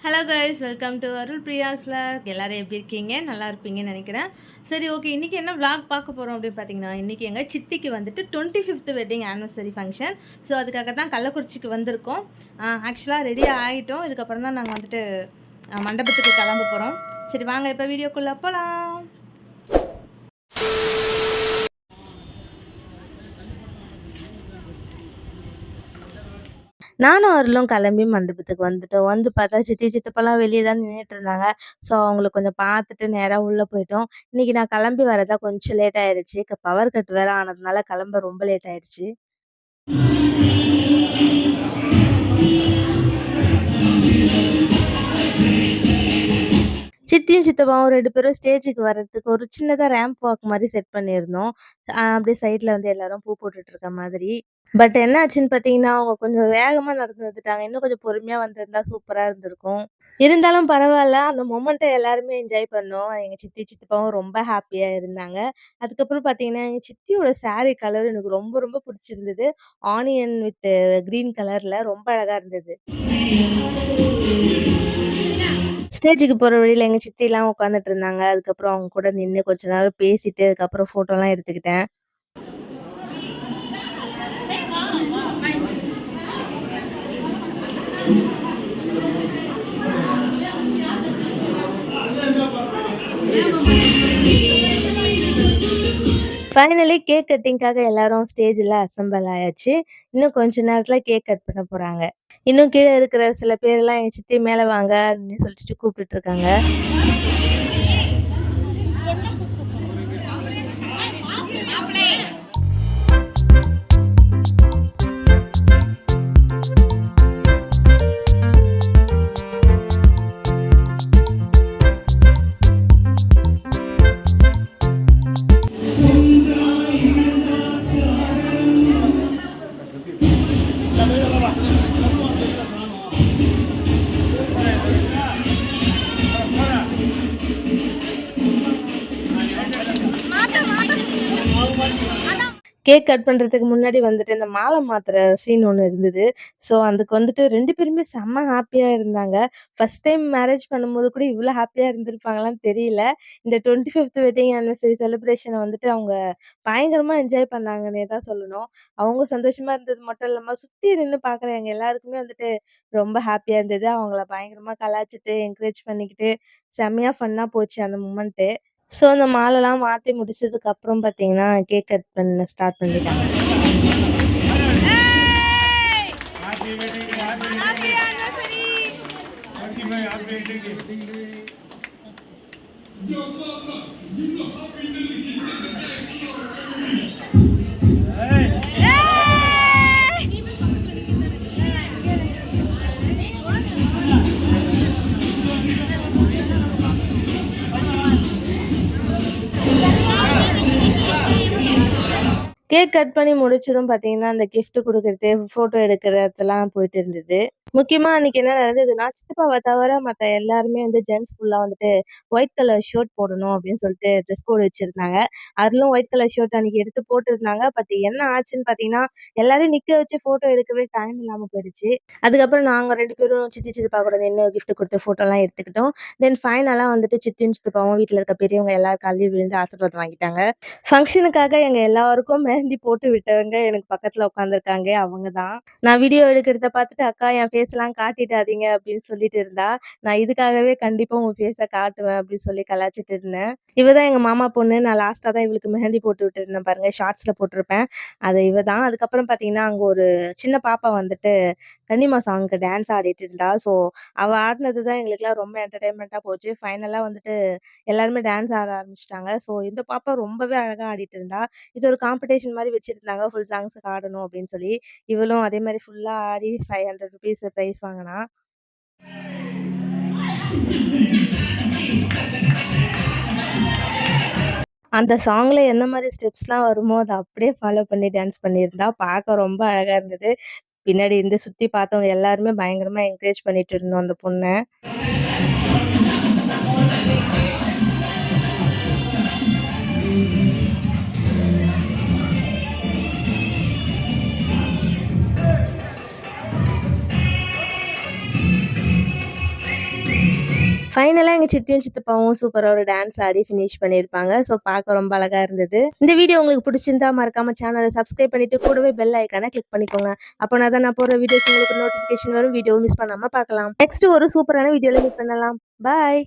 Hello guys, welcome to Arul Priya's vlog. எல்லாரும் எப்படி இருக்கீங்க? நல்லா இருப்பீங்கன்னு நினைக்கிறேன். சரி, ஓகே. இன்றைக்கி என்ன vlog பார்க்க போகிறோம் அப்படின்னு பார்த்தீங்கன்னா, இன்றைக்கி எங்கள் சித்திக்கு வந்துட்டு 25th wedding anniversary function. So அதுக்காக தான் கள்ளக்குறிச்சிக்கு வந்திருக்கோம். ஆக்சுவலாக ரெடியாக ஆகிட்டோம். இதுக்கப்புறம் தான் நாங்கள் வந்துட்டு மண்டபத்துக்கு கிளம்ப போகிறோம். சரி வாங்க, இப்போ வீடியோக்குள்ளே போகலாம். நானும் அருளும் கிளம்பி மண்டபத்துக்கு வந்துட்டோம். வந்து பார்த்தா சித்தி, சித்தப்பாலாம் வெளியே தான் நின்னுட்டு இருந்தாங்க. ஸோ அவங்கள கொஞ்சம் பார்த்துட்டு நேரா உள்ள போயிட்டோம். இன்னைக்கு நான் கிளம்பி வரதா கொஞ்சம் லேட் ஆயிடுச்சு. பவர் கட் வேற ஆனதுனால கிளம்ப ரொம்ப லேட் ஆயிடுச்சு. சித்தியும் சித்தப்பாவும் 2 பேரும் ஸ்டேஜுக்கு வர்றதுக்கு ஒரு சின்னதா ரேம்ப் வாக் மாரி செட் பண்ணியிருந்தோம். அப்படியே சைட்ல வந்து எல்லாரும் பூ போட்டுட்டு இருக்க மாதிரி. பட் என்ன ஆச்சுன்னு பார்த்தீங்கன்னா, அவங்க கொஞ்சம் வேகமா நடந்து வந்துட்டாங்க. இன்னும் கொஞ்சம் பொறுமையா வந்திருந்தா சூப்பரா இருந்திருக்கும். இருந்தாலும் பரவால்ல. அந்த மொமெண்ட்ட எல்லாருமே என்ஜாய் பண்ணோம். எங்க சித்தி, சித்தப்பாவும் ரொம்ப ஹேப்பியா இருந்தாங்க. அதுக்கப்புறம் பார்த்தீங்கன்னா, எங்க சித்தியோட சாரி கலர் எனக்கு ரொம்ப ரொம்ப பிடிச்சிருந்தது. ஆனியன் வித் கிரீன் கலர்ல ரொம்ப அழகா இருந்தது. ஸ்டேஜுக்கு போற வழியில எங்க சித்திலாம் உட்காந்துட்டு இருந்தாங்க. அதுக்கப்புறம் அவங்க கூட நின்னு கொஞ்ச நேரம் பேசிட்டு, அதுக்கப்புறம் ஃபோட்டோலாம் எடுத்துக்கிட்டேன். ஃபைனலி கேக் கட்டிங்க்காக எல்லாரும் ஸ்டேஜ்ல அசெம்பிள் ஆயாச்சு. இன்னும் கொஞ்ச நேரத்துல கேக் கட் பண்ண போறாங்க. இன்னும் கீழ இருக்கிற சில பேர்லாம் எங்க சித்தி மேல வாங்க அப்படின்னு சொல்லிட்டு கூப்பிட்டுட்டு இருக்காங்க. கேக் கட் பண்ணுறதுக்கு முன்னாடி வந்துட்டு இந்த மாலை மாத்துற சீன் ஒன்று இருந்தது. ஸோ அதுக்கு வந்துட்டு 2 பேருமே செம்ம ஹாப்பியா இருந்தாங்க. ஃபர்ஸ்ட் டைம் மேரேஜ் பண்ணும்போது கூட இவ்வளோ ஹாப்பியா இருந்திருப்பாங்களான்னு தெரியல. இந்த 25th வெட்டிங் ஆனிவர்சரி செலிப்ரேஷன வந்துட்டு அவங்க பயங்கரமா என்ஜாய் பண்ணாங்கன்னே தான் சொல்லணும். அவங்க சந்தோஷமா இருந்தது மட்டும் இல்லாம, சுத்தி நின்னு பார்க்குற எங்க எல்லாருக்குமே வந்துட்டு ரொம்ப ஹாப்பியா இருந்தது. அவங்கள பயங்கரமா கலாய்ச்சிட்டு, என்கரேஜ் பண்ணிக்கிட்டு, செம்மையா ஃபன்னா போச்சு அந்த மொமெண்ட்டு. ஸோ அந்த மாலைலாம் மாத்தி முடிச்சதுக்கு அப்புறம் பார்த்தீங்கன்னா, கேக் கட் பண்ண ஸ்டார்ட் பண்ணிட்டாங்க. கேக் கட் பண்ணி முடிச்சதும் பார்த்தீங்கன்னா, அந்த கிஃப்ட் குடுக்குறது, ஃபோட்டோ எடுக்கிறதெல்லாம் போயிட்டு இருந்தது. முக்கியமா அன்னைக்கு என்ன நடந்ததுன்னா, சித்தப்பாவ தவிர மத்த எல்லாருமே வந்து ஜென்ட்ஸ் ஃபுல்லா வந்துட்டு ஒயிட் கலர் ஷர்ட் போடணும் அப்படின்னு சொல்லிட்டு ட்ரெஸ் கோட் வச்சிருந்தாங்க. அருளும் ஒயிட் கலர் ஷர்ட் அன்னைக்கு எடுத்து போட்டிருந்தாங்க. பட் என்ன ஆச்சுன்னு பார்த்தீங்கன்னா, எல்லாரையும் நிக்க வச்சு ஃபோட்டோ எடுக்கவே டைம் இல்லாம போயிடுச்சு. அதுக்கப்புறம் நாங்க 2 பேரும் சித்தி, சித்தப்பா கூட நின்னு கிஃப்ட் குடுத்து ஃபோட்டோலாம் எடுத்துக்கிட்டோம். தென் ஃபைனலா வந்துட்டு சித்தியும், சித்தப்பாவும் வீட்ல இருக்க பெரியவங்க எல்லார் கால்லயும் விழுந்து ஆசீர்வாதம் வாங்கிட்டாங்க. ஃபங்ஷனுக்காக எங்க எல்லாருக்கும் மெஹந்தி போட்டு விட்டவங்க எனக்கு பக்கத்துல உட்காந்துருக்காங்க. அவங்க தான். நான் வீடியோ எடுக்கிறத பார்த்துட்டு, "அக்கா என் ஃபேஸ்லாம் காட்டிடாதீங்க" அப்படின்னு சொல்லிட்டு இருந்தா. நான் இதுக்காகவே கண்டிப்பா உன் ஃபேஸ காட்டுவேன் அப்படின்னு சொல்லி கலாய்ச்சிட்டு இருந்தேன். இவ தான் எங்க மாமா பொண்ணு. நான் லாஸ்ட்டா தான் இவளுக்கு மெஹந்தி போட்டு விட்டுருந்தேன் பாருங்க. ஷார்ட்ஸ்ல போட்டிருப்பேன். அது இவ தான். அதுக்கப்புறம் பார்த்தீங்கன்னா, அங்க ஒரு சின்ன பாப்பா வந்துட்டு கன்னிமா சாங்க்கு டான்ஸ் ஆடிட்டு இருந்தா. ஸோ அவ ஆடுனது தான் எங்களுக்கெல்லாம் ரொம்ப என்டர்டெயின்மெண்ட்டா போச்சு. ஃபைனலா வந்துட்டு எல்லாருமே டான்ஸ் ஆட ஆரம்பிச்சுட்டாங்க. ஸோ இந்த பாப்பா ரொம்பவே அழகா ஆடிட்டு இருந்தா. இது ஒரு காம்படிஷன் மாரி வச்சிருந்தாங்க. ஃபுல் சாங்ஸுக்கு ஆடணும் அப்படின்னு சொல்லி. இவளும் அதே மாரி ஃபுல்லா ஆடி ₹500 பிரைஸ் வாங்குனா. அந்த சாங்ல என்ன மாரி ஸ்டெப்ஸ்லாம் வருமோ, அத அப்படியே ஃபாலோ பண்ணி டான்ஸ் பண்ணியிருந்தா. பார்க்க ரொம்ப அழகா இருந்தது. பின்னாடி இருந்து சுத்தி பார்த்தவங்க எல்லாருமே பயங்கரமா என்கரேஜ் பண்ணிட்டு இருந்தோம் அந்த பொண்ண. ஃபைனலா எங்க சித்தியும், சித்தப்பாவும் சூப்பரா ஒரு டான்ஸ் ஆடி ஃபினிஷ் பண்ணியிருப்பாங்க. ஸோ பார்க்க ரொம்ப அழகா இருந்தது. இந்த வீடியோ உங்களுக்கு பிடிச்சிருந்தா மறக்காம சேனல சப்ஸ்கிரைப் பண்ணிட்டு கூடவே பெல் ஐகான கிளிக் பண்ணிக்கோங்க. அப்பனா தான் நான் போடுற வீடியோஸ் உங்களுக்கு நோட்டிஃபிகேஷன் வரும். வீடியோ மிஸ் பண்ணாம பார்க்கலாம். நெக்ஸ்ட் ஒரு சூப்பரான வீடியோல மீட் பண்ணலாம். பாய்.